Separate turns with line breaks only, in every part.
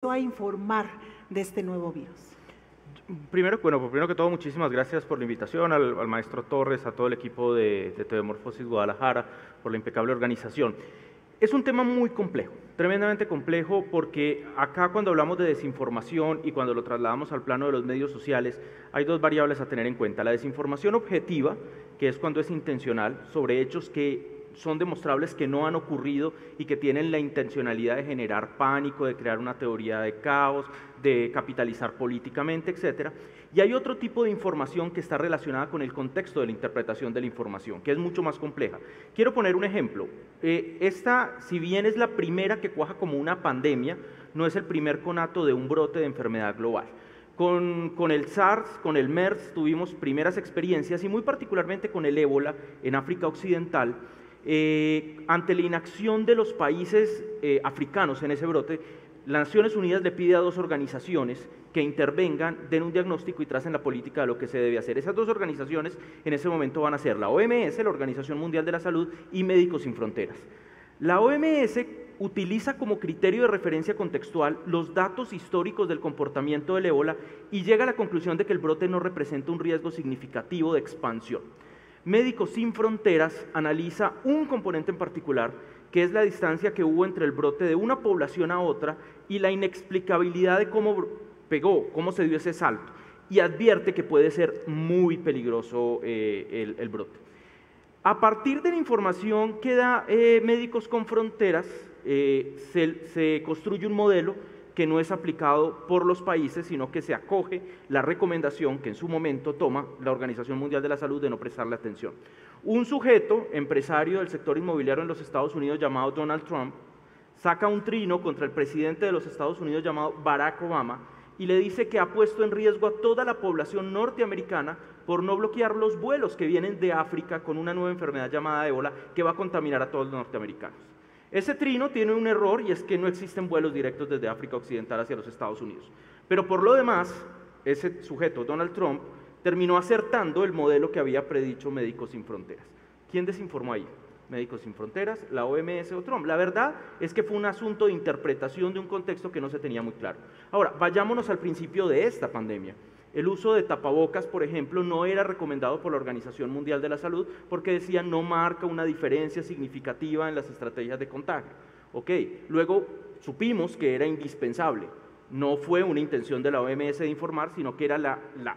a informar de este nuevo virus?
Primero que todo, muchísimas gracias por la invitación, al maestro Torres, a todo el equipo de TV Morfosis Guadalajara, por la impecable organización. Es un tema muy complejo, tremendamente complejo, porque acá cuando hablamos de desinformación y cuando lo trasladamos al plano de los medios sociales, hay dos variables a tener en cuenta. La desinformación objetiva, que es cuando es intencional, sobre hechos que son demostrables que no han ocurrido y que tienen la intencionalidad de generar pánico, de crear una teoría de caos, de capitalizar políticamente, etc. Y hay otro tipo de información que está relacionada con el contexto de la interpretación de la información, que es mucho más compleja. Quiero poner un ejemplo. Esta, si bien es la primera que cuaja como una pandemia, no es el primer conato de un brote de enfermedad global. Con el SARS, con el MERS, tuvimos primeras experiencias y muy particularmente con el ébola en África Occidental. Ante la inacción de los países africanos en ese brote, las Naciones Unidas le pide a dos organizaciones que intervengan, den un diagnóstico y tracen la política de lo que se debe hacer. Esas dos organizaciones en ese momento van a ser la OMS, la Organización Mundial de la Salud, y Médicos Sin Fronteras. La OMS utiliza como criterio de referencia contextual los datos históricos del comportamiento del ébola y llega a la conclusión de que el brote no representa un riesgo significativo de expansión. Médicos Sin Fronteras analiza un componente en particular, que es la distancia que hubo entre el brote de una población a otra y la inexplicabilidad de cómo pegó, cómo se dio ese salto, y advierte que puede ser muy peligroso el brote. A partir de la información que da Médicos Sin Fronteras, se construye un modelo que no es aplicado por los países, sino que se acoge la recomendación que en su momento toma la Organización Mundial de la Salud de no prestarle atención. Un sujeto, empresario del sector inmobiliario en los Estados Unidos llamado Donald Trump, saca un trino contra el presidente de los Estados Unidos llamado Barack Obama y le dice que ha puesto en riesgo a toda la población norteamericana por no bloquear los vuelos que vienen de África con una nueva enfermedad llamada ébola que va a contaminar a todos los norteamericanos. Ese trino tiene un error y es que no existen vuelos directos desde África Occidental hacia los Estados Unidos. Pero por lo demás, ese sujeto, Donald Trump, terminó acertando el modelo que había predicho Médicos Sin Fronteras. ¿Quién desinformó ahí? Médicos Sin Fronteras, la OMS o Trump. La verdad es que fue un asunto de interpretación de un contexto que no se tenía muy claro. Ahora, vayámonos al principio de esta pandemia. El uso de tapabocas, por ejemplo, no era recomendado por la Organización Mundial de la Salud porque decía no marca una diferencia significativa en las estrategias de contagio. Luego supimos que era indispensable. No fue una intención de la OMS de informar, sino que eran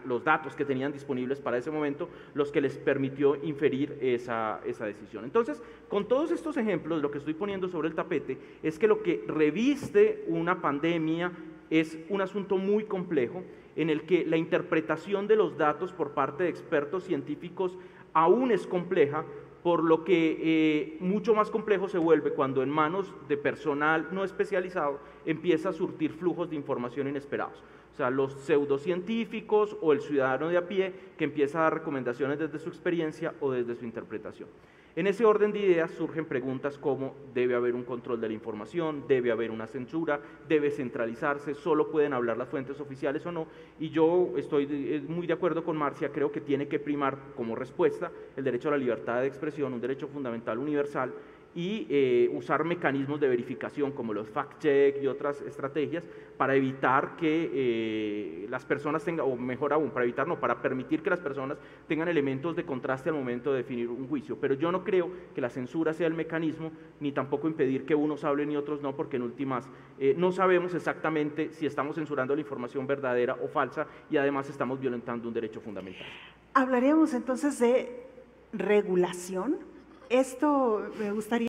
los datos que tenían disponibles para ese momento los que les permitió inferir esa decisión. Entonces, con todos estos ejemplos, lo que estoy poniendo sobre el tapete es que lo que reviste una pandemia es un asunto muy complejo en el que la interpretación de los datos por parte de expertos científicos aún es compleja, por lo que mucho más complejo se vuelve cuando en manos de personal no especializado empieza a surtir flujos de información inesperados. O sea, los pseudocientíficos o el ciudadano de a pie que empieza a dar recomendaciones desde su experiencia o desde su interpretación. En ese orden de ideas surgen preguntas como ¿debe haber un control de la información? ¿Debe haber una censura? ¿Debe centralizarse? ¿Solo pueden hablar las fuentes oficiales o no? Y yo estoy muy de acuerdo con Marcia, creo que tiene que primar como respuesta el derecho a la libertad de expresión, un derecho fundamental universal, y usar mecanismos de verificación como los fact-check y otras estrategias para evitar que las personas tengan, o mejor aún, para permitir que las personas tengan elementos de contraste al momento de definir un juicio. Pero yo no creo que la censura sea el mecanismo, ni tampoco impedir que unos hablen y otros no, porque en últimas no sabemos exactamente si estamos censurando la información verdadera o falsa y además estamos violentando un derecho fundamental.
Hablaríamos entonces de regulación. Esto me gustaría